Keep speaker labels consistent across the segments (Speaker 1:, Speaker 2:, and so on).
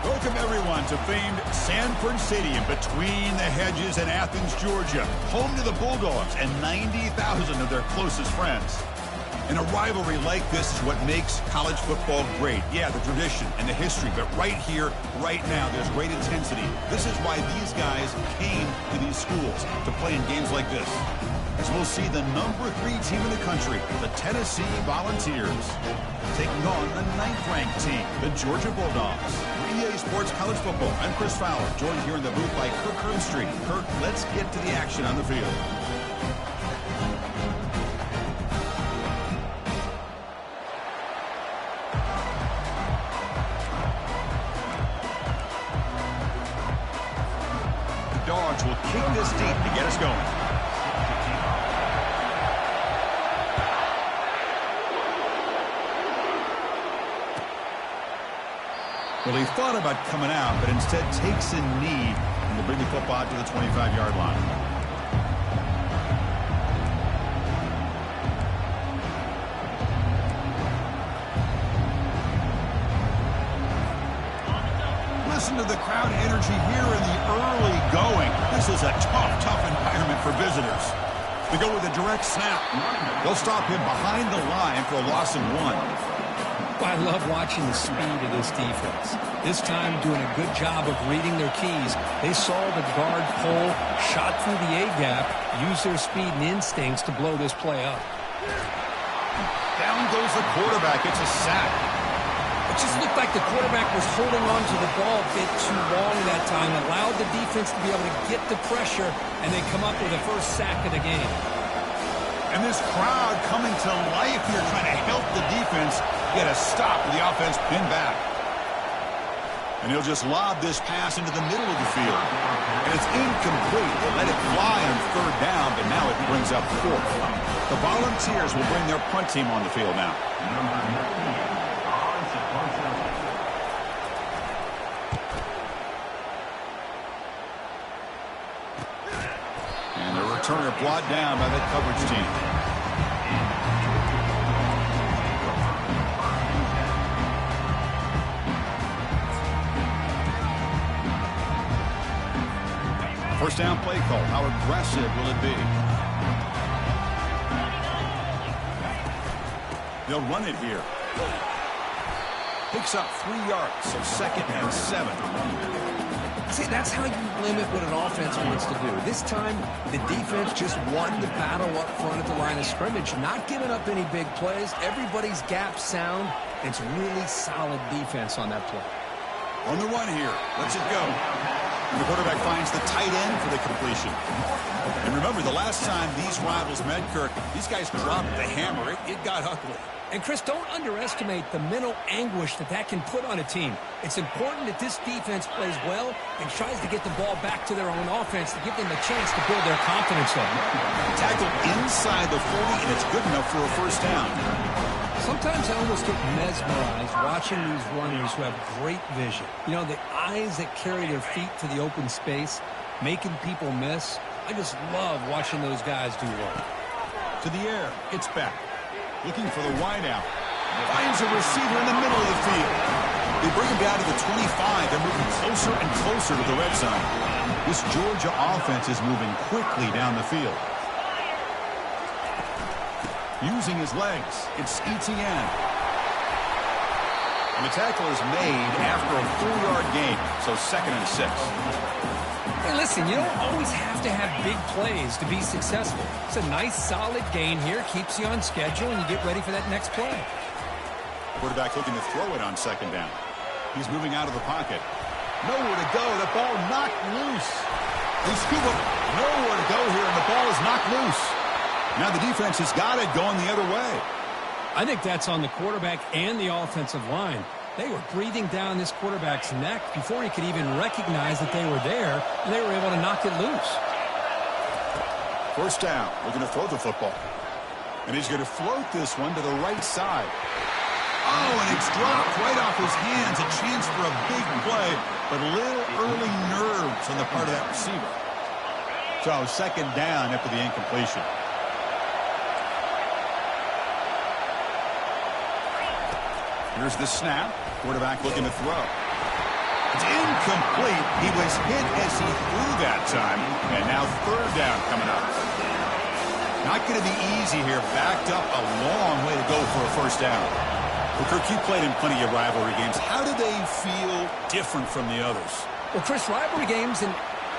Speaker 1: Welcome, everyone, to famed Sanford Stadium between the hedges in Athens, Georgia, home to the Bulldogs and 90,000 of their closest friends. And a rivalry like this is what makes college football great. Yeah, the tradition and the history, but right here, right now, there's great intensity. This is why these guys came to these schools to play in games like this. As we'll see the number 3 team in the country, the Tennessee Volunteers, taking on the 9th-ranked team, the Georgia Bulldogs. For EA Sports College Football, I'm Chris Fowler, joined here in the booth by Kirk Herbstreit. Kirk, let's get to the action on the field. The Dogs will kick this deep to get us going. Well, he thought about coming out, but instead takes a knee and will bring the football out to the 25-yard line. Listen to the crowd energy here in the early going. This is a tough environment for visitors. They go with a direct snap. They'll stop him behind the line for a loss of 1.
Speaker 2: I love watching the speed of this defense. This time doing a good job of reading their keys. They saw the guard pull, shot through the A-gap, used their speed and instincts to blow this play up.
Speaker 1: Down goes the quarterback. It's a sack.
Speaker 2: It just looked like the quarterback was holding on to the ball a bit too long that time, allowed the defense to be able to get the pressure, and they come up with the first sack of the game.
Speaker 1: And this crowd coming to life here, trying to help the defense get a stop with the offense pinned back. And he'll just lob this pass into the middle of the field. And it's incomplete. They let it fly on 3rd down, but now it brings up 4th. The Volunteers will bring their punt team on the field now. And the returner brought down by that coverage team. First down play call. How aggressive will it be? They'll run it here. Picks up 3 yards, so 2nd and 7.
Speaker 2: See, that's how you limit what an offense wants to do. This time, the defense just won the battle up front at the line of scrimmage, not giving up any big plays. Everybody's gap sound. It's really solid defense on that play.
Speaker 1: On the run here. Let's it go. And the quarterback finds the tight end for the completion. And remember, the last time these rivals met, Kirk, these guys dropped the hammer. It got ugly.
Speaker 2: And, Chris, don't underestimate the mental anguish that can put on a team. It's important that this defense plays well and tries to get the ball back to their own offense to give them a chance to build their confidence up.
Speaker 1: Tackle inside the 40, and it's good enough for a first down.
Speaker 2: Sometimes I almost get mesmerized watching these runners who have great vision. You know, the eyes that carry their feet to the open space, making people miss. I just love watching those guys do work.
Speaker 1: To the air, it's back. Looking for the wideout. Finds a receiver in the middle of the field. They bring him down to the 25. They're moving closer and closer to the red zone. This Georgia offense is moving quickly down the field. Using his legs, it's Etienne. And the tackle is made after a 4-yard gain, so 2nd and 6.
Speaker 2: Hey, listen, you don't always have to have big plays to be successful. It's a nice, solid gain here. Keeps you on schedule, and you get ready for that next play.
Speaker 1: Quarterback looking to throw it on 2nd down. He's moving out of the pocket. Nowhere to go. The ball knocked loose. They scoop him. Nowhere to go here, and the ball is knocked loose. Now the defense has got it going the other way.
Speaker 2: I think that's on the quarterback and the offensive line. They were breathing down this quarterback's neck before he could even recognize that they were there, and they were able to knock it loose.
Speaker 1: First down. Looking to throw the football. And he's going to float this one to the right side. Oh, and it's dropped right off his hands. A chance for a big play, but a little early nerves on the part of that receiver. So 2nd down after the incompletion. Here's the snap. Quarterback looking to throw. It's incomplete. He was hit as he threw that time. And now third down coming up. Not going to be easy here. Backed up a long way to go for a first down. Well, Kirk, you played in plenty of rivalry games. How do they feel different from the others?
Speaker 2: Well, Chris, rivalry games and...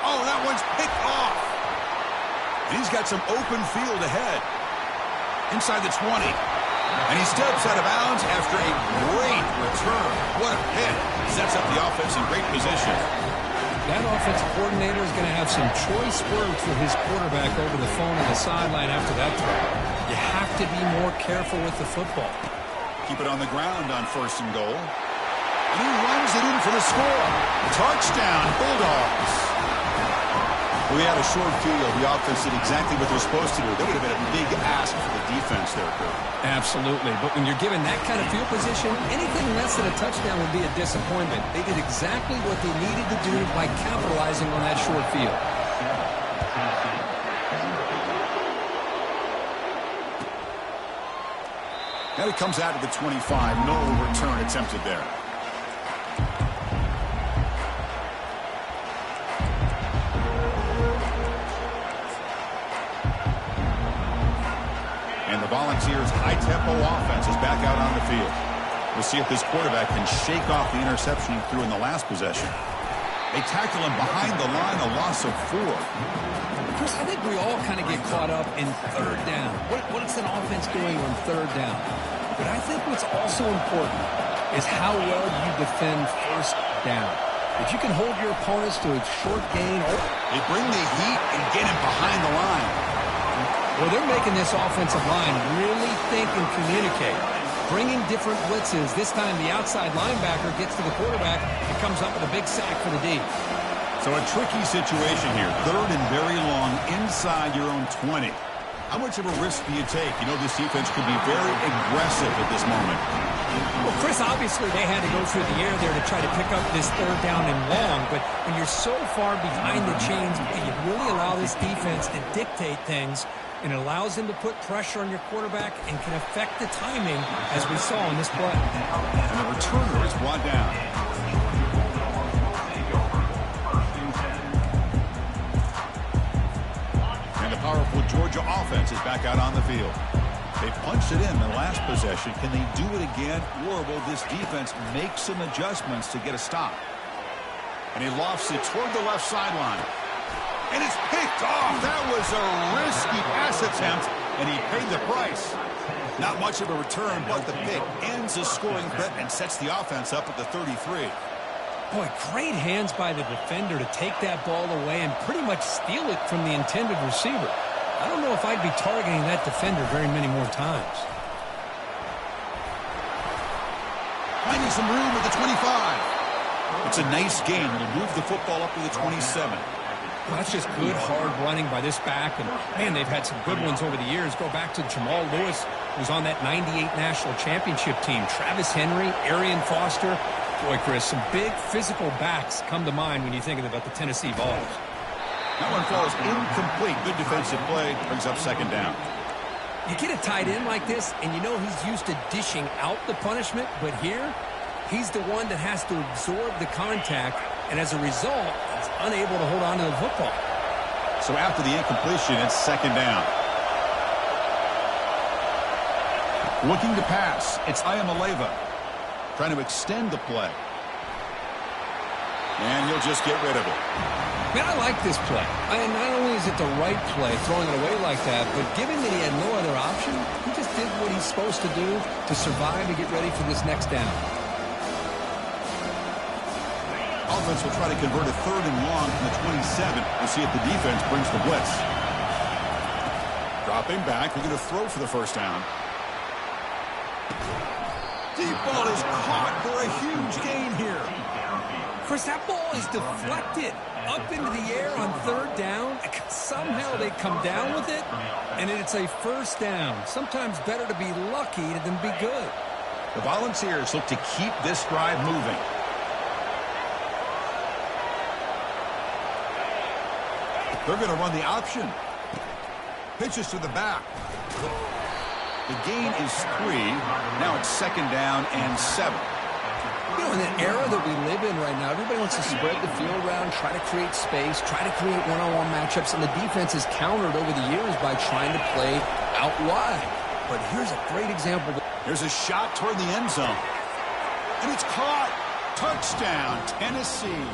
Speaker 1: Oh, that one's picked off. And he's got some open field ahead. Inside the 20. And he steps out of bounds after a great return. What a hit. Sets up the offense in great position.
Speaker 2: That offensive coordinator is going to have some choice words for his quarterback over the phone on the sideline after that throw. You have to be more careful with the football.
Speaker 1: Keep it on the ground on first and goal. And he runs it in for the score. Touchdown, Bulldogs. We had a short field. The offense did exactly what they're supposed to do. That would have been a big ask for the defense there, Kurt.
Speaker 2: Absolutely. But when you're given that kind of field position, anything less than a touchdown would be a disappointment. They did exactly what they needed to do by capitalizing on that short field.
Speaker 1: Now he comes out to the 25. No return attempted there. And the Volunteers' high-tempo offense is back out on the field. We'll see if this quarterback can shake off the interception he threw in the last possession. They tackle him behind the line, a loss of 4.
Speaker 2: Chris, I think we all kind of get caught up in third down. What is an offense doing on third down? But I think what's also important is how well you defend first down. If you can hold your opponents to a short gain.
Speaker 1: They bring the heat and get him behind the line.
Speaker 2: Well, they're making this offensive line really think and communicate. Bringing different blitzes. This time the outside linebacker gets to the quarterback and comes up with a big sack for the D.
Speaker 1: So a tricky situation here. Third and very long inside your own 20. How much of a risk do you take? You know, this defense could be very aggressive at this moment.
Speaker 2: Well, Chris, obviously they had to go through the air there to try to pick up this third down and long. But when you're so far behind the chains, you really allow this defense to dictate things. And it allows them to put pressure on your quarterback and can affect the timing, as we saw in this play.
Speaker 1: And the returner is brought down. And the powerful Georgia offense is back out on the field. They punched it in the last possession. Can they do it again, or will this defense make some adjustments to get a stop? And he lofts it toward the left sideline. And it's picked off. That was a risky pass attempt, and he paid the price. Not much of a return, but the pick ends the scoring threat and sets the offense up at the 33.
Speaker 2: Boy, great hands by the defender to take that ball away and pretty much steal it from the intended receiver. I don't know if I'd be targeting that defender very many more times.
Speaker 1: Finding some room at the 25. It's a nice gain. It'll move the football up to the 27.
Speaker 2: Well, that's just good, hard running by this back. And, man, they've had some good ones over the years. Go back to Jamal Lewis, who was on that 98 National Championship team. Travis Henry, Arian Foster. Boy, Chris, some big physical backs come to mind when you're thinking about the Tennessee Vols.
Speaker 1: That one falls incomplete. Good defensive play. Brings up second down.
Speaker 2: You get a tight end like this, and you know he's used to dishing out the punishment. But here, he's the one that has to absorb the contact. And as a result, he's unable to hold on to the football.
Speaker 1: So after the incompletion, it's second down. Looking to pass, it's Iamaleava. Trying to extend the play. And he'll just get rid of it.
Speaker 2: Man, I like this play. And not only is it the right play, throwing it away like that, but given that he had no other option, he just did what he's supposed to do to survive and get ready for this next down.
Speaker 1: Offense will try to convert a third and long from the 27. We'll see if the defense brings the blitz. Dropping back. We're going to throw for the first down. Deep ball is caught for a huge gain here.
Speaker 2: Chris, that ball is deflected up into the air on third down. Somehow they come down with it, and it's a first down. Sometimes better to be lucky than be good.
Speaker 1: The Volunteers look to keep this drive moving. They're going to run the option. Pitches to the back. The gain is 3. Now it's second down and 7.
Speaker 2: You know, in the era that we live in right now, everybody wants to spread the field around, try to create space, try to create one-on-one matchups, and the defense has countered over the years by trying to play out wide. But here's a great example.
Speaker 1: Here's a shot toward the end zone. And it's caught. Touchdown, Tennessee.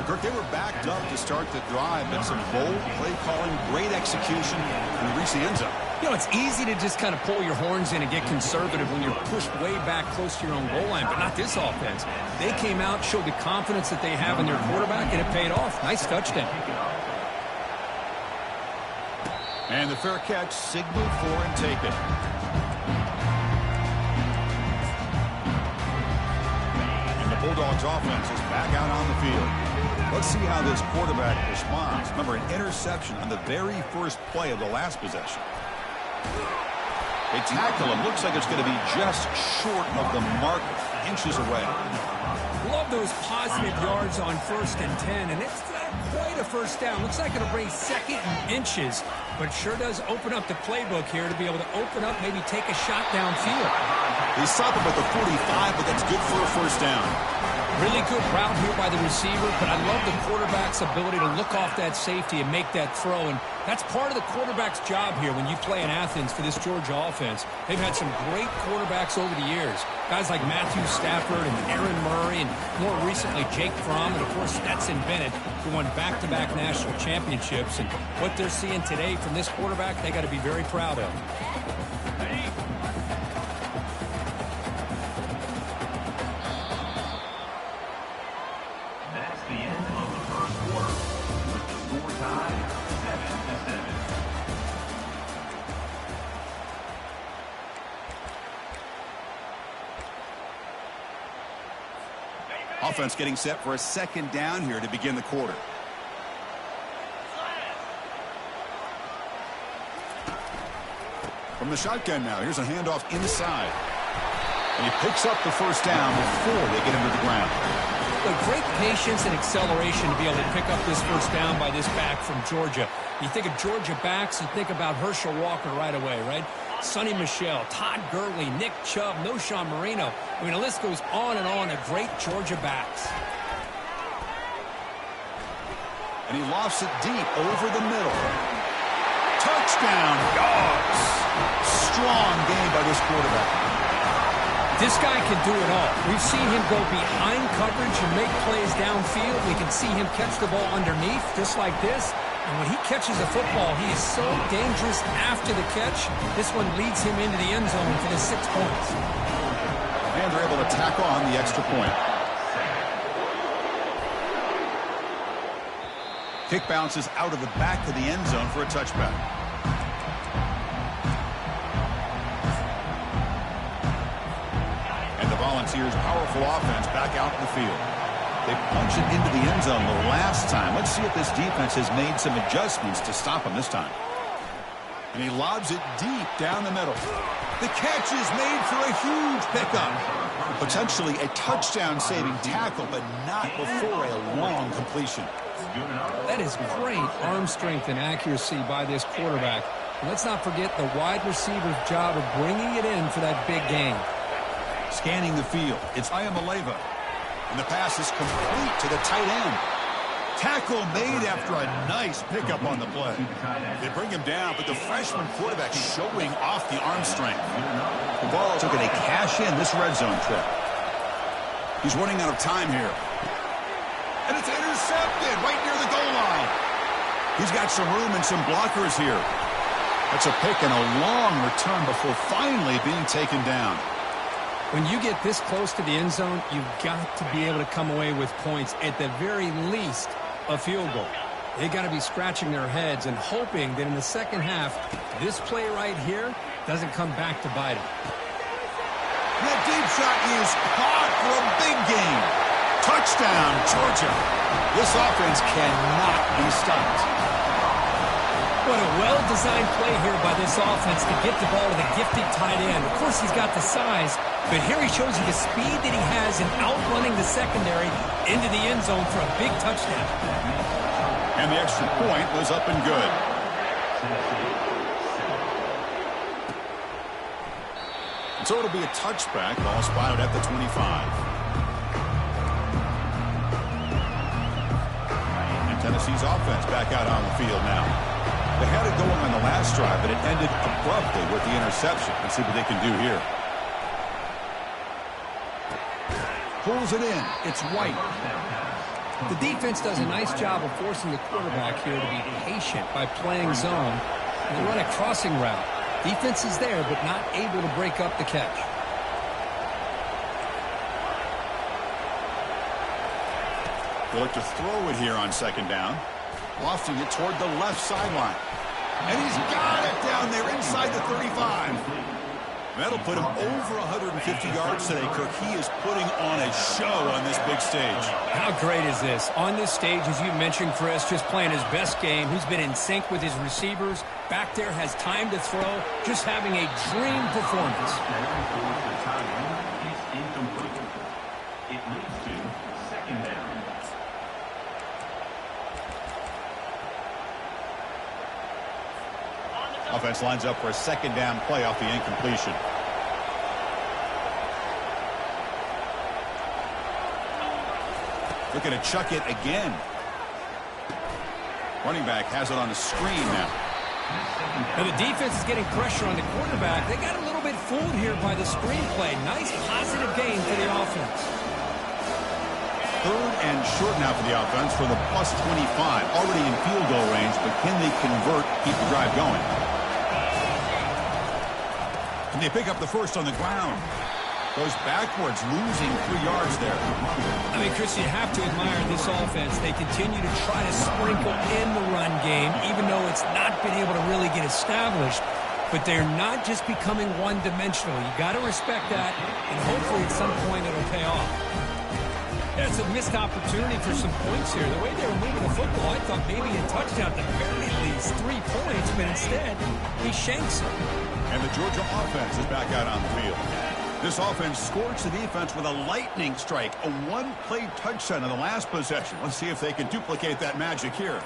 Speaker 1: Kirk, they were backed up to start the drive, but some bold play calling, great execution, and reach the end zone.
Speaker 2: You know, it's easy to just kind of pull your horns in and get conservative when you're pushed way back close to your own goal line, but not this offense. They came out, showed the confidence that they have in their quarterback, and it paid off. Nice touchdown.
Speaker 1: And the fair catch, signal for and take it. And the Bulldogs offense is back out on the field. Let's see how this quarterback responds. Remember, an interception on the very first play of the last possession. They tackle him. Looks like it's going to be just short of the mark, inches away.
Speaker 2: Love those positive yards on 1st and 10, and it's not quite a first down. Looks like it'll bring 2nd and inches, but sure does open up the playbook here to be able to open up, maybe take a shot downfield.
Speaker 1: He stopped him at the 45, but that's good for a first down.
Speaker 2: Really good route here by the receiver, but I love the quarterback's ability to look off that safety and make that throw, and that's part of the quarterback's job here when you play in Athens for this Georgia offense. They've had some great quarterbacks over the years, guys like Matthew Stafford and Aaron Murray, and more recently Jake Fromm, and of course Stetson Bennett, who won back-to-back national championships. And what they're seeing today from this quarterback, they got to be very proud of.
Speaker 1: Offense getting set for a second down here to begin the quarter. From the shotgun now, here's a handoff inside. And he picks up the first down before they get him to the ground.
Speaker 2: The great patience and acceleration to be able to pick up this first down by this back from Georgia. You think of Georgia backs, you think about Herschel Walker right away, right? Sonny Michel, Todd Gurley, Nick Chubb, Knowshon Moreno. I mean, the list goes on and on of great Georgia backs.
Speaker 1: And he lofts it deep over the middle. Touchdown, Dogs. Strong game by this quarterback.
Speaker 2: This guy can do it all. We've seen him go behind coverage and make plays downfield. We can see him catch the ball underneath, just like this. And when he catches a football, he is so dangerous after the catch. This one leads him into the end zone for the 6 points.
Speaker 1: And they're able to tack on the extra point. Kick bounces out of the back of the end zone for a touchback. And the Volunteers' powerful offense back out in the field. They punched it into the end zone the last time. Let's see if this defense has made some adjustments to stop him this time. And he lobs it deep down the middle. The catch is made for a huge pickup. Potentially a touchdown-saving tackle, but not before a long completion.
Speaker 2: That is great arm strength and accuracy by this quarterback. And let's not forget the wide receiver's job of bringing it in for that big game.
Speaker 1: Scanning the field, it's Ayamaleva. And the pass is complete to the tight end. Tackle made after a nice pickup on the play. They bring him down, but the freshman quarterback showing off the arm strength. The ball took it a cash in this red zone trip. He's running out of time here. And it's intercepted right near the goal line. He's got some room and some blockers here. That's a pick and a long return before finally being taken down.
Speaker 2: When you get this close to the end zone, you've got to be able to come away with points, at the very least, a field goal. They got to be scratching their heads and hoping that in the second half, this play right here doesn't come back to bite them.
Speaker 1: That deep shot is caught for a big game. Touchdown, Georgia. This offense cannot be stopped.
Speaker 2: What a well-designed play here by this offense to get the ball to the gifted tight end. Of course, he's got the size, but here he shows you the speed that he has in outrunning the secondary into the end zone for a big touchdown.
Speaker 1: And the extra point was up and good. So it'll be a touchback. Ball spotted at the 25. And Tennessee's offense back out on the field now. They had it going on the last drive, but it ended abruptly with the interception. Let's see what they can do here. Pulls it in. It's White.
Speaker 2: The defense does a nice job of forcing the quarterback here to be patient by playing zone. And they run a crossing route. Defense is there, but not able to break up the catch.
Speaker 1: They look to throw it here on second down. Lofting it toward the left sideline. And he's got it down there inside the 35. That'll put him over 150 yards today, Kirk. He is putting on a show on this big stage.
Speaker 2: How great is this? On this stage, as you mentioned, Chris, just playing his best game. He's been in sync with his receivers. Back there, has time to throw. Just having a dream performance.
Speaker 3: It leads to second down.
Speaker 1: Offense lines up for a second down play off the incompletion. Looking to chuck it again. Running back has it on the screen now.
Speaker 2: And the defense is getting pressure on the quarterback. They got a little bit fooled here by the screenplay. Nice positive gain for the offense.
Speaker 1: Third and short now for the offense for the plus 25. Already in field goal range, but can they convert, keep the drive going? And they pick up the first on the ground. Goes backwards, losing 3 yards there.
Speaker 2: I mean, Chris, you have to admire this offense. They continue to try to sprinkle in the run game, even though it's not been able to really get established. But they're not just becoming one-dimensional. You got to respect that, and hopefully at some point it'll pay off. Yeah, it's a missed opportunity for some points here. The way they were moving the football, I thought maybe a touchdown, at the very least 3 points, but instead he shanks it.
Speaker 1: And the Georgia offense is back out on the field. This offense scorched the defense with a lightning strike, a one-play touchdown in the last possession. Let's see if they can duplicate that magic here.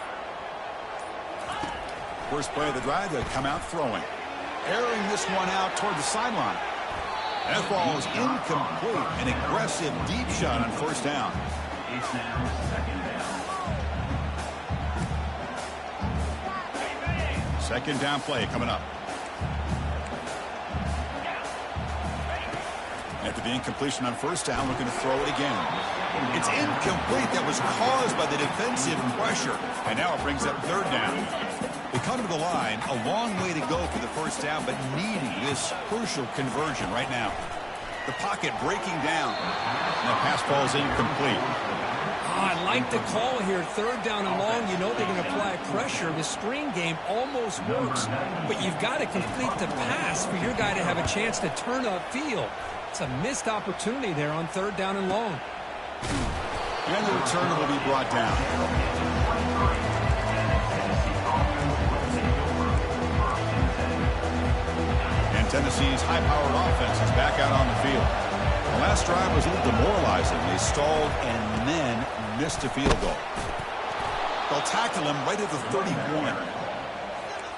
Speaker 1: First play of the drive, they come out throwing. Airing this one out toward the sideline. That ball is incomplete. An aggressive deep shot on first down.
Speaker 3: It's now second down.
Speaker 1: Second down play coming up. After the incompletion on first down, looking to throw it again. It's incomplete. That was caused by the defensive pressure. And now it brings up third down. They come to the line, a long way to go for the first down, but needing this crucial conversion right now. The pocket breaking down. And the pass ball is incomplete.
Speaker 2: I like the call here. Third down and long. You know they're going to apply pressure. The screen game almost works, but you've got to complete the pass for your guy to have a chance to turn upfield. It's a missed opportunity there on third down and long.
Speaker 1: And the return will be brought down. And Tennessee's high-powered offense is back out on the field. The last drive was a little demoralizing. They stalled and then missed a field goal. They'll tackle him right at the 31.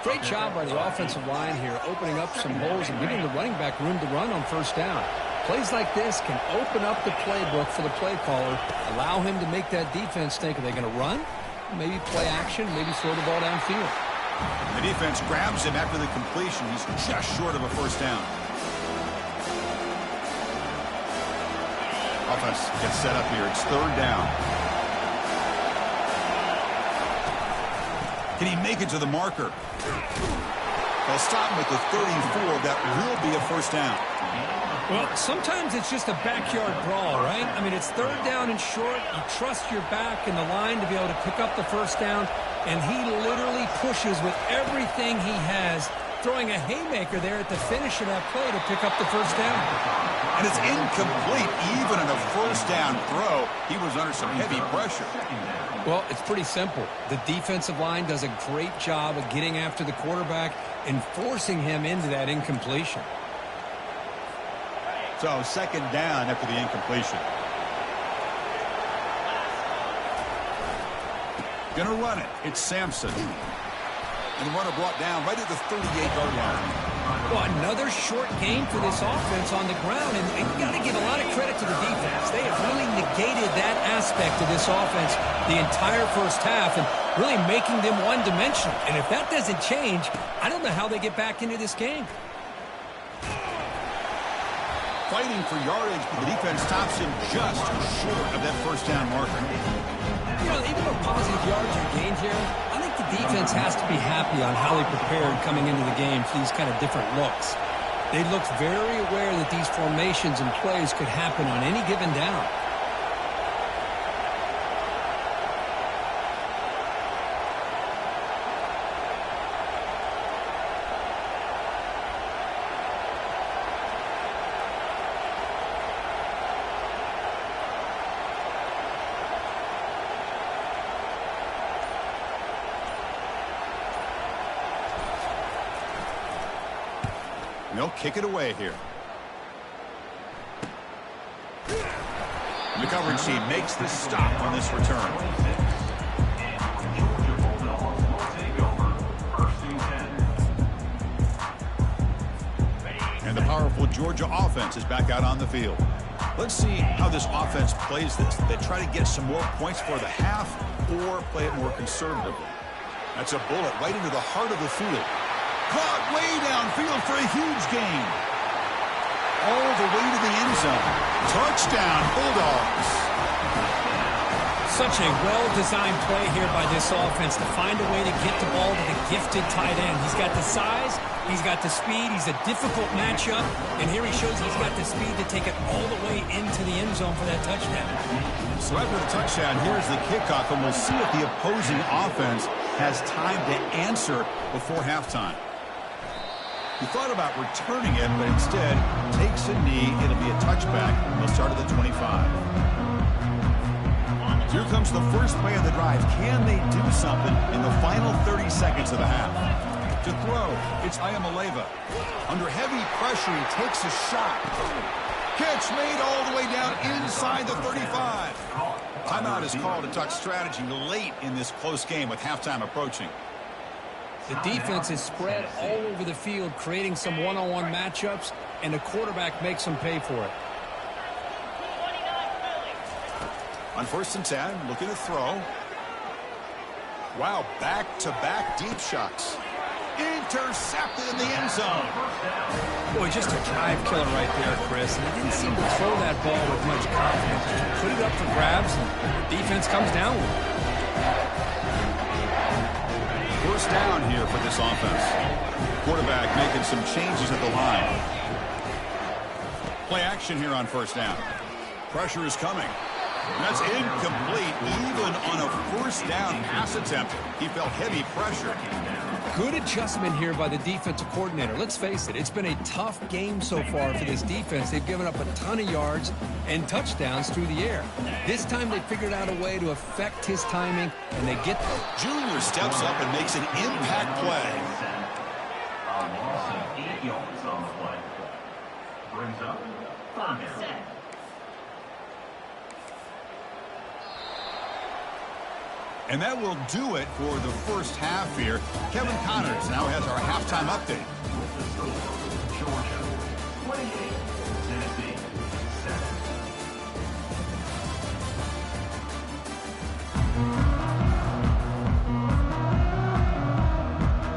Speaker 2: Great job by the offensive line here, opening up some holes and giving the running back room to run on first down. Plays like this can open up the playbook for the play caller, allow him to make that defense think, are they going to run? Maybe play action, maybe throw the ball downfield.
Speaker 1: The defense grabs him after the completion. He's just short of a first down. Offense gets set up here. It's third down. Can he make it to the marker? They'll stop him at the 34. That will be a first down.
Speaker 2: Well, sometimes it's just a backyard brawl, right? I mean, it's third down and short. You trust your back in the line to be able to pick up the first down, and he literally pushes with everything he has, throwing a haymaker there at the finish of that play to pick up the first down.
Speaker 1: And it's incomplete. Even in a first down throw, he was under some heavy pressure.
Speaker 2: Well, it's pretty simple. The defensive line does a great job of getting after the quarterback and forcing him into that incompletion.
Speaker 1: So second down after the incompletion. Gonna run it. It's Sampson. And the runner brought down right at the 38-yard line.
Speaker 2: Well, another short game for this offense on the ground, and you got to give a lot of credit to the defense. They have really negated that aspect of this offense the entire first half and really making them one-dimensional. And if that doesn't change, I don't know how they get back into this game.
Speaker 1: Fighting for yardage, but the defense stops him just short of that first down marker.
Speaker 2: You know, even though positive yards are gained here, I think the defense has to be happy on how they prepared coming into the game for these kind of different looks. They looked very aware that these formations and plays could happen on any given down.
Speaker 1: They'll kick it away here. The coverage team makes the stop on this return. And the powerful Georgia offense is back out on the field. Let's see how this offense plays this. They try to get some more points for the half or play it more conservatively. That's a bullet right into the heart of the field. Caught way downfield for a huge gain. All the way to the end zone. Touchdown, Bulldogs.
Speaker 2: Such a well-designed play here by this offense to find a way to get the ball to the gifted tight end. He's got the size, he's got the speed, he's a difficult matchup, and here he shows he's got the speed to take it all the way into the end zone for that touchdown.
Speaker 1: So after the touchdown, here's the kickoff, and we'll see if the opposing offense has time to answer before halftime. He thought about returning it, but instead takes a knee. It'll be a touchback. They'll start at the 25. Here comes the first play of the drive. Can they do something in the final 30 seconds of the half? To throw, it's Ayamaleva. Under heavy pressure, he takes a shot. Catch made all the way down inside the 35. Timeout is called to talk strategy late in this close game with halftime approaching.
Speaker 2: The defense is spread all over the field, creating some one-on-one matchups, and the quarterback makes them pay for it.
Speaker 1: On 1st and 10, looking to throw. Wow, back-to-back deep shots. Intercepted in the end zone.
Speaker 2: Boy, just a drive killer right there, Chris. And he didn't seem to throw that ball with much confidence. Just put it up for grabs, and the defense comes down with it.
Speaker 1: First down here for this offense. Quarterback making some changes at the line. Play action here on 1st down. Pressure is coming. That's incomplete. Even on a 1st down pass attempt, he felt heavy pressure.
Speaker 2: Good adjustment here by the defensive coordinator. Let's face it, it's been a tough game so far for this defense. They've given up a ton of yards and touchdowns through the air. This time they figured out a way to affect his timing, and they get there.
Speaker 1: Junior steps up and makes an impact play.
Speaker 3: A loss of 8 yards on the play. Brings up 3rd down.
Speaker 1: And that will do it for the first half here. Kevin Connors now has our halftime update.
Speaker 3: Georgia 28, Tennessee 7.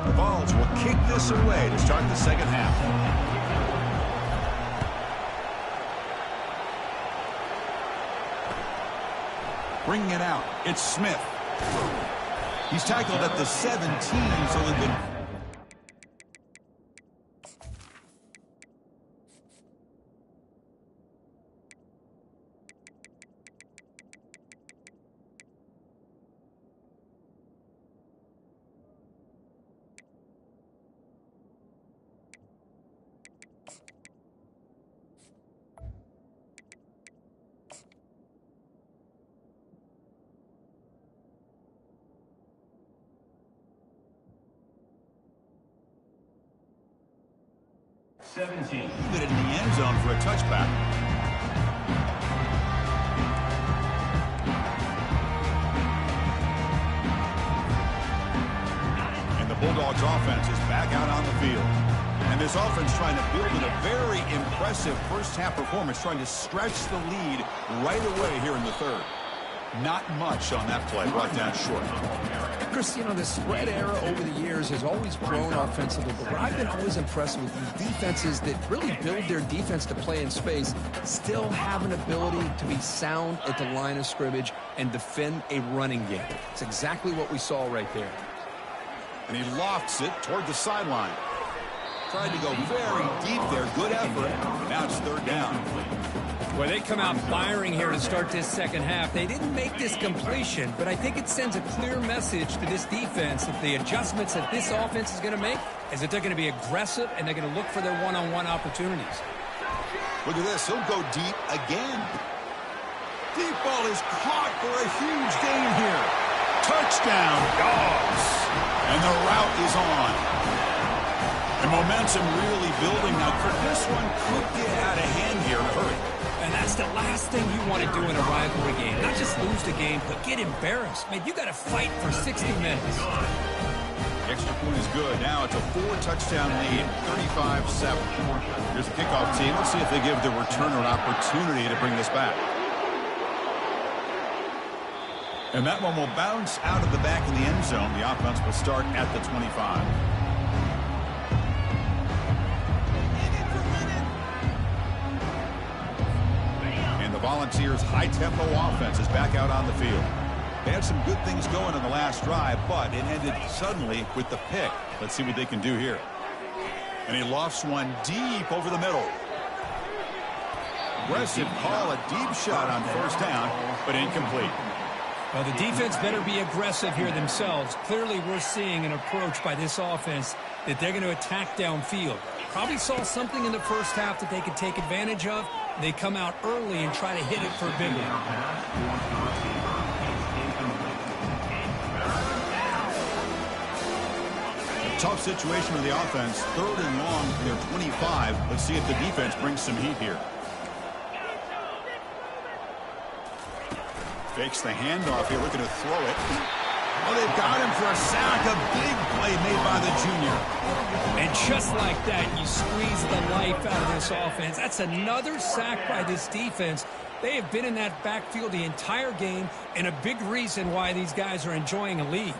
Speaker 1: The Vols will kick this away to start the second half. Bringing it out, it's Smith. He's tackled at the 17, so they've been... Even in the end zone for a touchback. And the Bulldogs offense is back out on the field. And this offense trying to build in a very impressive first-half performance, trying to stretch the lead right away here in the third. Not much on that play, brought down short.
Speaker 2: Chris, you know, the spread era over the years has always grown offensively, but what I've been always impressed with these defenses that really build their defense to play in space still have an ability to be sound at the line of scrimmage and defend a running game. It's exactly what we saw right there.
Speaker 1: And he lofts it toward the sideline. Tried to go very deep there. Good effort. Now it's third down.
Speaker 4: Well, they come out firing here to start this second half. They didn't make this completion, but I think it sends a clear message to this defense that the adjustments that this offense is going to make is that they're going to be aggressive and they're going to look for their one-on-one opportunities.
Speaker 1: Look at this. He'll go deep again. Deep ball is caught for a huge gain here. Touchdown, Dogs. And the route is on. The momentum really building now. This one could get out of hand here in a hurry.
Speaker 4: And that's the last thing you want to do in a rivalry game. Not just lose the game, but get embarrassed. Man, you got to fight for 60 minutes.
Speaker 1: Extra point is good. Now it's a 4-touchdown lead, 35-7. Here's the kickoff team. Let's see if they give the returner an opportunity to bring this back. And that one will bounce out of the back in the end zone. The offense will start at the 25. Volunteers' high-tempo offense is back out on the field. They had some good things going in the last drive, but it ended suddenly with the pick. Let's see what they can do here. And he lofts one deep over the middle. Aggressive call, a deep shot on first down, but incomplete.
Speaker 4: Well, the defense better be aggressive here themselves. Clearly, we're seeing an approach by this offense that they're going to attack downfield. Probably saw something in the first half that they could take advantage of. They come out early and try to hit it for a big one.
Speaker 1: Tough situation with the offense. Third and long from their 25. Let's see if the defense brings some heat here. Fakes the handoff here, looking to throw it. Oh, they've got him for a sack. A big play made by the junior.
Speaker 4: And just like that, you squeeze the life out of this offense. That's another sack by this defense. They have been in that backfield the entire game, and a big reason why these guys are enjoying a lead.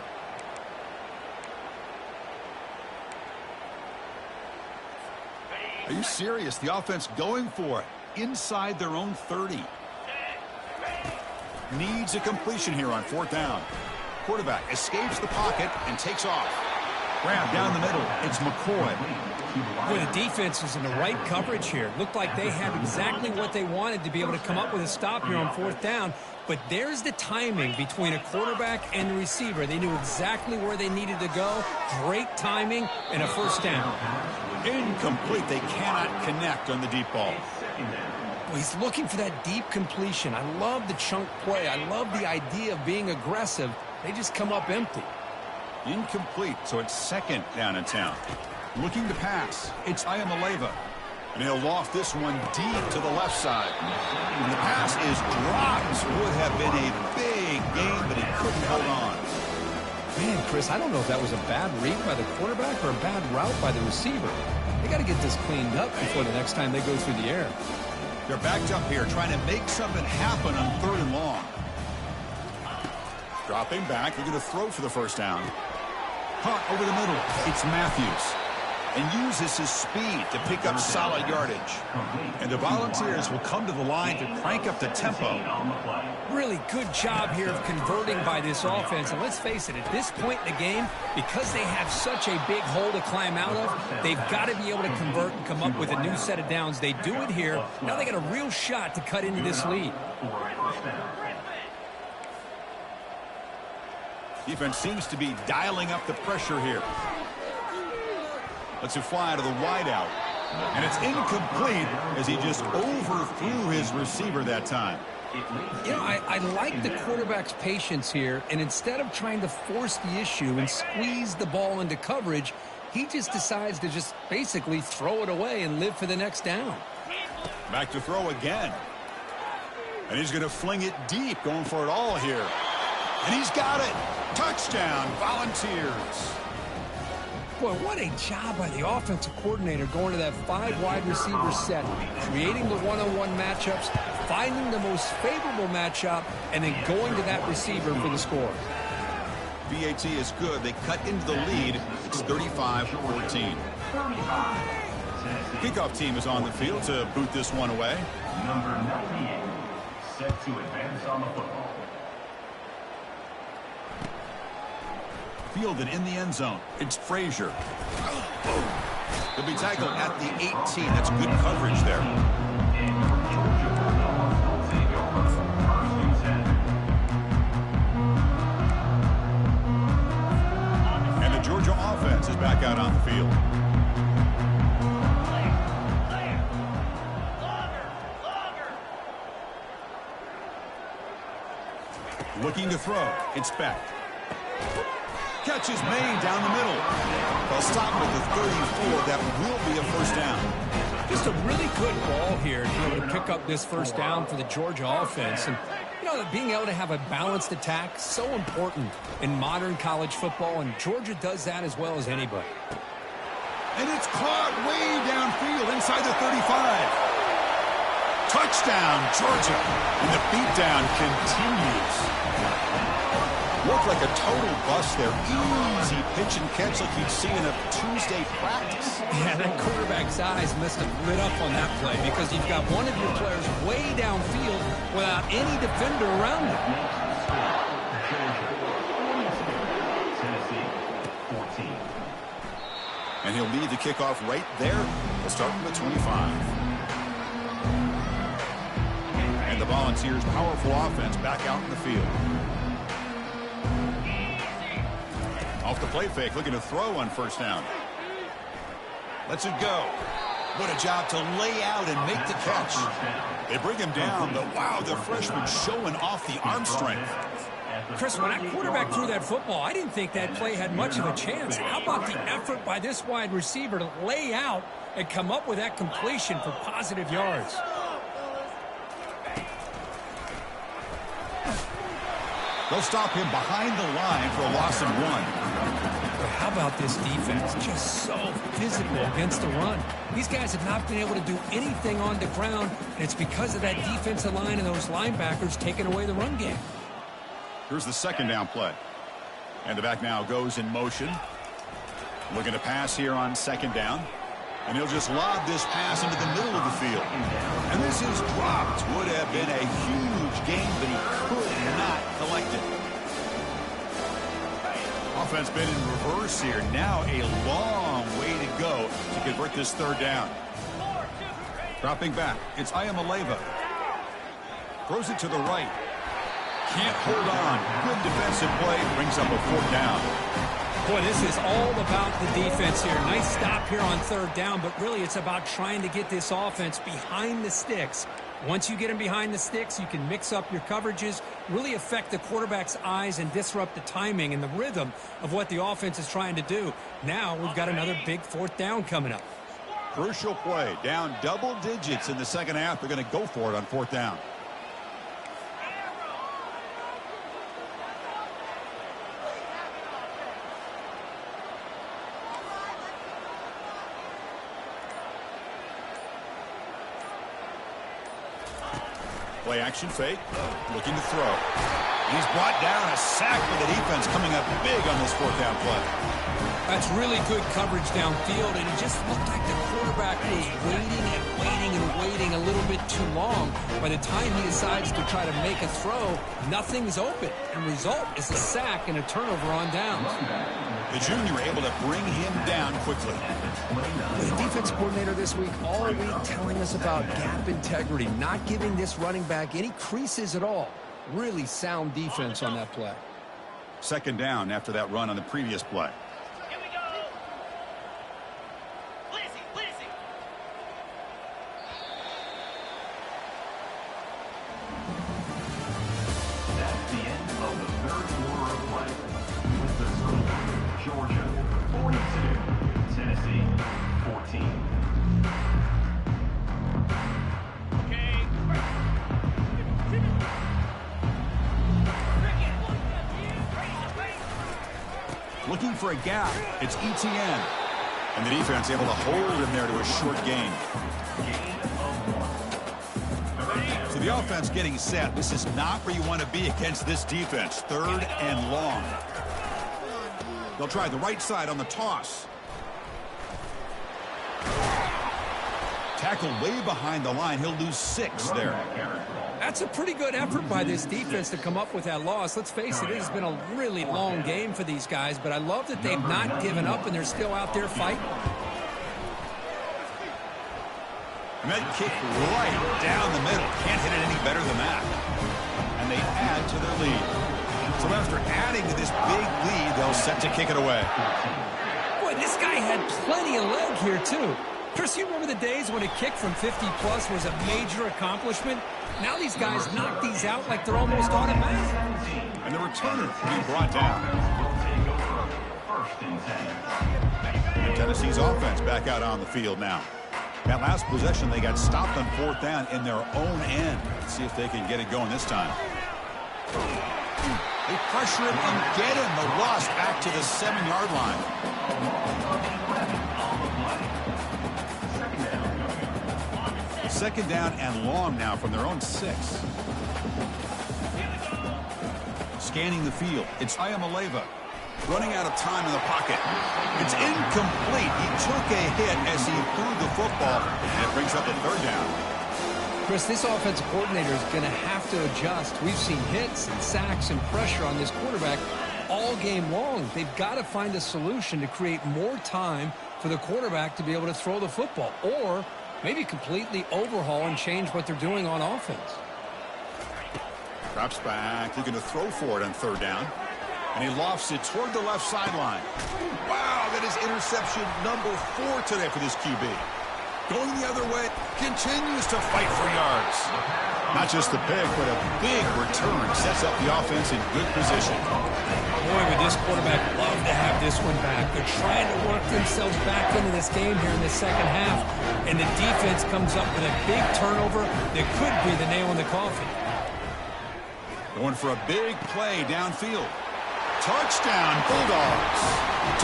Speaker 1: Are you serious? The offense going for it inside their own 30. Needs a completion here on fourth down. Quarterback escapes the pocket and takes off. Grab down the middle. It's McCoy.
Speaker 4: Boy, the defense is in the right coverage here. Looked like they had exactly what they wanted to be able to come up with a stop here on fourth down. But there's the timing between a quarterback and the receiver. They knew exactly where they needed to go. Great timing and a first down.
Speaker 1: Incomplete. They cannot connect on the deep ball.
Speaker 2: Well, he's looking for that deep completion. I love the chunk play. I love the idea of being aggressive. They just come up empty.
Speaker 1: Incomplete, so it's second down in town. Looking to pass. It's Iamaleava. And he'll loft this one deep to the left side. And the pass is dropped. Would have been a big game, but he couldn't hold on.
Speaker 2: Man, Chris, I don't know if that was a bad read by the quarterback or a bad route by the receiver. They got to get this cleaned up before the next time they go through the air.
Speaker 1: They're backed up here, trying to make something happen on third and long. Dropping back, they're going to throw for the first down. Caught over the middle. It's Matthews. And uses his speed to pick up solid yardage. And the Volunteers will come to the line to crank up the tempo.
Speaker 4: Really good job here of converting by this offense. And let's face it, at this point in the game, because they have such a big hole to climb out of, they've got to be able to convert and come up with a new set of downs. They do it here. Now they got a real shot to cut into this lead.
Speaker 1: Defense seems to be dialing up the pressure here. Lets it fly to the wideout. And it's incomplete as he just overthrew his receiver that time.
Speaker 2: You know, I like the quarterback's patience here, and instead of trying to force the issue and squeeze the ball into coverage, he just decides to just basically throw it away and live for the next down.
Speaker 1: Back to throw again. And he's going to fling it deep, going for it all here. And he's got it. Touchdown, Volunteers.
Speaker 4: Boy, what a job by the offensive coordinator going to that 5 wide receiver set, creating the one-on-one matchups, finding the most favorable matchup, and then going to that receiver for the score.
Speaker 1: BAT is good. They cut into the lead. It's 35-14. Kickoff team is on the field to boot this one away.
Speaker 3: Number 98, set to advance on the football.
Speaker 1: Fielded in the end zone. It's Frazier. He'll be tackled at the 18. That's good coverage there. And the Georgia offense is back out on the field. Looking to throw. It's Beck. Catch is made down the middle. They'll stop with the 34. That will be a first down.
Speaker 4: Just a really good ball here to be able to pick up this first down for the Georgia offense. And, you know, being able to have a balanced attack, so important in modern college football, and Georgia does that as well as anybody.
Speaker 1: And it's caught way downfield inside the 35. Touchdown, Georgia. And the beatdown continues. Looked like a total bust there. Easy pitch and catch like you'd see in a Tuesday practice.
Speaker 4: Yeah, that quarterback's eyes must have lit up on that play because you've got one of your players way downfield without any defender around him.
Speaker 3: Tennessee, 14.
Speaker 1: And he'll lead the kickoff right there. We'll start from the 25. And the Volunteers' powerful offense back out in the field. Off the play fake, looking to throw on first down. Lets it go. What a job to lay out and make the catch. They bring him down, but wow, the freshman showing off the arm strength.
Speaker 4: Chris, when that quarterback threw that football, I didn't think that play had much of a chance. How about the effort by this wide receiver to lay out and come up with that completion for positive yards?
Speaker 1: They'll stop him behind the line for a loss of 1.
Speaker 4: How about this defense? Just so physical against the run. These guys have not been able to do anything on the ground, and it's because of that defensive line and those linebackers taking away the run game.
Speaker 1: Here's the second down play. And the back now goes in motion. Looking to pass here on second down. And he'll just lob this pass into the middle of the field. And this is dropped. Would have been a huge gain, but he could not collect it. Offense been in reverse here. Now a long way to go to convert this third down. Dropping back. It's Ayamaleva. Throws it to the right. Can't hold on. Good defensive play. Brings up a fourth down.
Speaker 4: Boy, this is all about the defense here. Nice stop here on third down, but really it's about trying to get this offense behind the sticks. Once you get them behind the sticks, you can mix up your coverages, really affect the quarterback's eyes and disrupt the timing and the rhythm of what the offense is trying to do. Now we've got another big fourth down coming up.
Speaker 1: Crucial play. Down double digits in the second half. They're going to go for it on fourth down. Play action fake. Looking to throw. He's brought down, a sack for the defense coming up big on this fourth down play.
Speaker 4: That's really good coverage downfield, and it just looked like the quarterback was waiting and waiting and waiting a little bit too long. By the time he decides to try to make a throw, nothing's open. And the result is a sack and a turnover on downs.
Speaker 1: The junior able to bring him down quickly.
Speaker 2: The defense coordinator this week all week telling us about gap integrity, not giving this running back any creases at all. Really sound defense on that play.
Speaker 1: Second down after that run on the previous play.
Speaker 3: That's the end of the third quarter of play. With the score, Georgia 42, Tennessee 14.
Speaker 1: Looking for a gap. It's ETN. And the defense able to hold him there to a short gain. So the offense getting set. This is not where you want to be against this defense. 3rd and long. They'll try the right side on the toss. Tackle way behind the line. He'll lose 6 there.
Speaker 4: That's a pretty good effort by this defense to come up with that loss. Let's face it, it has been a really long game for these guys, but I love that they've not given up and they're still out there fighting.
Speaker 1: And that kick right down the middle. Can't hit it any better than that. And they add to their lead. So after adding to this big lead, they'll set to kick it away.
Speaker 4: Boy, this guy had plenty of leg here, too. Chris, you remember the days when a kick from 50-plus was a major accomplishment? Now these guys knock these out like they're almost automatic.
Speaker 1: And the returner being brought down. And Tennessee's offense back out on the field now. That last possession, they got stopped on 4th down in their own end. Let's see if they can get it going this time. They pressure him and get him. The loss back to the 7-yard line. Second down and long now from their own 6. Scanning the field. It's Iamaleava. Running out of time in the pocket. It's incomplete. He took a hit as he threw the football, and it brings up a 3rd down.
Speaker 4: Chris, this offensive coordinator is going to have to adjust. We've seen hits and sacks and pressure on this quarterback all game long. They've got to find a solution to create more time for the quarterback to be able to throw the football, or maybe completely overhaul and change what they're doing on offense.
Speaker 1: Drops back, looking to throw for it on 3rd down. And he lofts it toward the left sideline. Wow, that is interception number 4 today for this QB. Going the other way, continues to fight for yards. Not just the pick, but a big return. Sets up the offense in good position.
Speaker 4: Boy, would this quarterback love to have this one back. They're trying to work themselves back into this game here in the second half. And the defense comes up with a big turnover that could be the nail in the coffin.
Speaker 1: Going for a big play downfield. Touchdown, Bulldogs.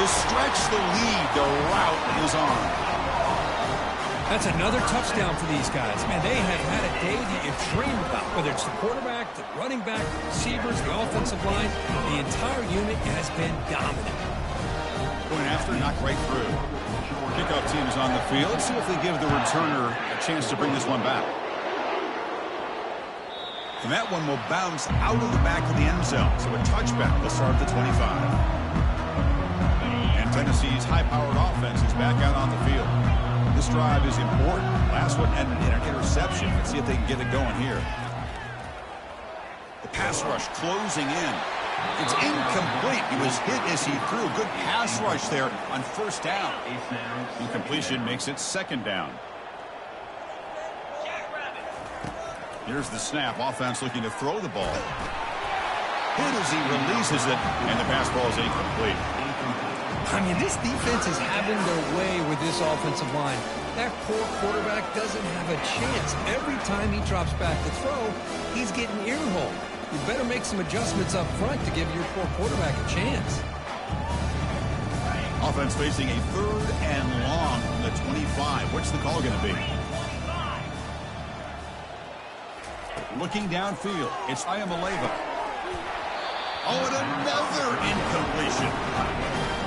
Speaker 1: To stretch the lead, the route is on.
Speaker 4: That's another touchdown for these guys. Man, they have had a day that you dream about, whether it's the quarterback, the running back, the receivers, the offensive line. The entire unit has been dominant.
Speaker 1: Going after, knocked right through. Kickoff team is on the field. Let's see if they give the returner a chance to bring this one back. And that one will bounce out of the back of the end zone. So a touchback will start at the 25. And Tennessee's high-powered offense is back out on the field. This drive is important. Last one ended in an interception. Let's see if they can get it going here. The pass rush closing in. It's incomplete. He was hit as he threw. Good pass rush there on 1st down. Incompletion makes it 2nd down. Here's the snap. Offense looking to throw the ball. Hit as he releases it, and the pass ball is incomplete.
Speaker 4: I mean, this defense is having their way with this offensive line. That poor quarterback doesn't have a chance. Every time he drops back to throw, he's getting earholed. You better make some adjustments up front to give your poor quarterback a chance.
Speaker 1: Offense facing a 3rd and long from the 25. What's the call going to be? Looking downfield, it's Iamaleava. Oh, and another incompletion.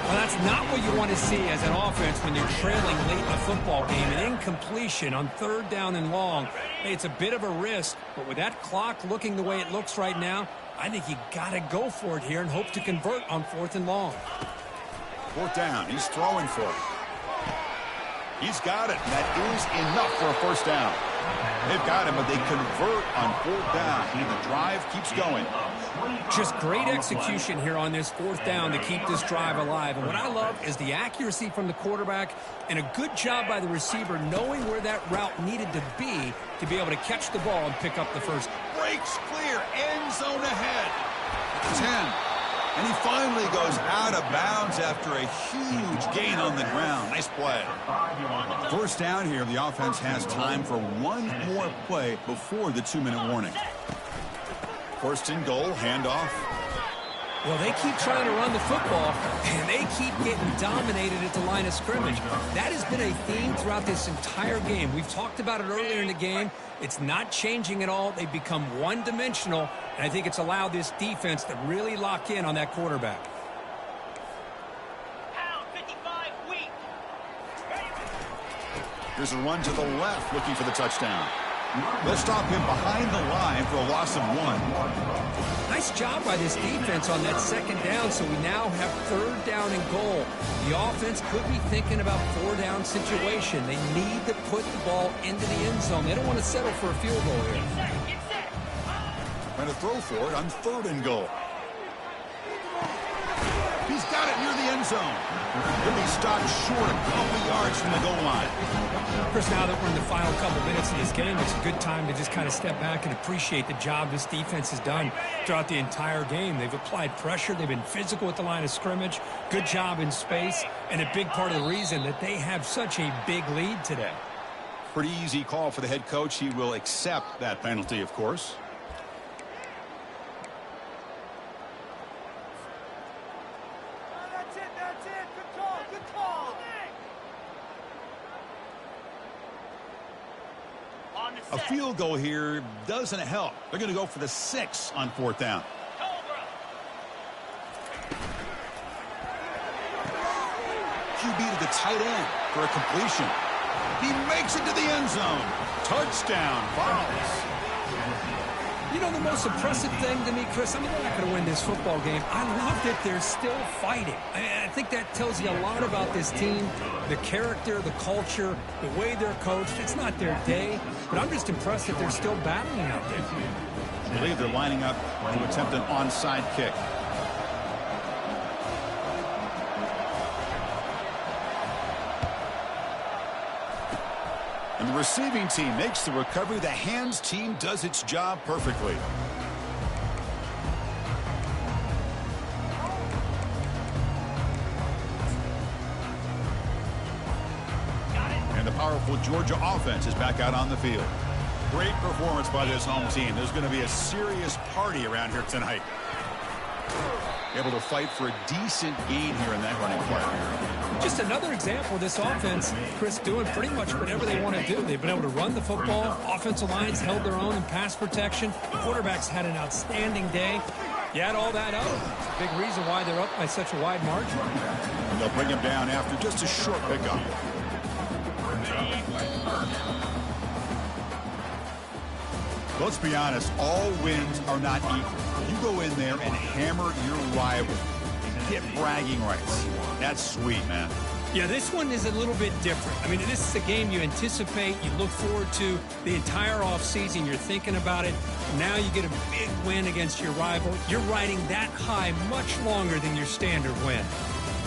Speaker 4: Well, that's not what you want to see as an offense when you're trailing late in a football game. An incompletion on 3rd down and long. Hey, it's a bit of a risk, but with that clock looking the way it looks right now, I think you got to go for it here and hope to convert on 4th and long.
Speaker 1: 4th down, he's throwing for it. He's got it, and that is enough for a 1st down. They've got him, but they convert on 4th down, and the drive keeps going.
Speaker 4: Just great execution here on this 4th down to keep this drive alive. And what I love is the accuracy from the quarterback and a good job by the receiver knowing where that route needed to be able to catch the ball and pick up the first.
Speaker 1: Breaks clear, end zone ahead. 10. And he finally goes out of bounds after a huge gain on the ground. Nice play. 1st down here. The offense has time for one more play before the 2-minute warning. 1st and goal, handoff.
Speaker 4: Well, they keep trying to run the football, and they keep getting dominated at the line of scrimmage. That has been a theme throughout this entire game. We've talked about it earlier in the game. It's not changing at all. They've become one-dimensional, and I think it's allowed this defense to really lock in on that quarterback.
Speaker 1: Here's a run to the left, looking for the touchdown. They'll stop him behind the line for a loss of 1.
Speaker 4: Nice job by this defense on that second down, so we now have third down and goal. The offense could be thinking about four-down situation. They need to put the ball into the end zone. They don't want to settle for a field goal here.
Speaker 1: Trying to throw for it on third and goal. He's got it near the end zone. He'll be stopped short a couple yards from the goal line.
Speaker 4: Chris, now that we're in the final couple minutes of this game, it's a good time to just kind of step back and appreciate the job this defense has done throughout the entire game. They've applied pressure. They've been physical at the line of scrimmage. Good job in space, and a big part of the reason that they have such a big lead today.
Speaker 1: Pretty easy call for the head coach. He will accept that penalty, of course. A field goal here doesn't help. They're going to go for the 6 on fourth down. QB to the tight end for a completion. He makes it to the end zone. Touchdown, Vols.
Speaker 4: You know, the most impressive thing to me, Chris, I mean, they're not going to win this football game. I love that they're still fighting. I think that tells you a lot about this team, the character, the culture, the way they're coached. It's not their day, but I'm just impressed that they're still battling out there.
Speaker 1: I believe they're lining up to attempt an onside kick. And the receiving team makes the recovery. The hands team does its job perfectly. And the powerful Georgia offense is back out on the field. Great performance by this home team. There's going to be a serious party around here tonight. Able to fight for a decent gain here in that running play.
Speaker 4: Just another example of this offense, Chris, doing pretty much whatever they want to do. They've been able to run the football. Offensive lines held their own in pass protection. Quarterbacks had an outstanding day. You add all that up, it's a big reason why they're up by such a wide margin.
Speaker 1: And they'll bring him down after just a short pickup. Let's be honest, all wins are not equal. You go in there and hammer your rival. Get bragging rights. That's sweet, man.
Speaker 4: Yeah, this one is a little bit different. I mean, this is a game you anticipate, you look forward to the entire offseason. You're thinking about it. Now you get a big win against your rival. You're riding that high much longer than your standard win.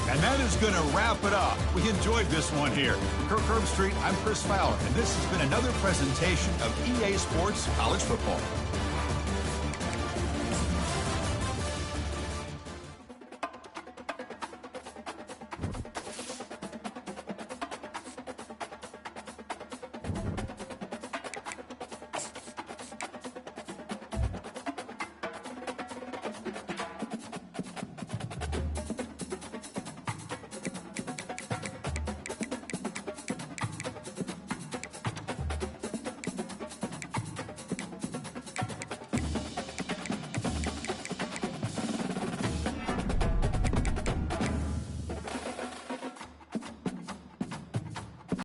Speaker 1: And that is going to wrap it up. We enjoyed this one here. Kirk Herbstreit, I'm Chris Fowler, and this has been another presentation of EA Sports College Football.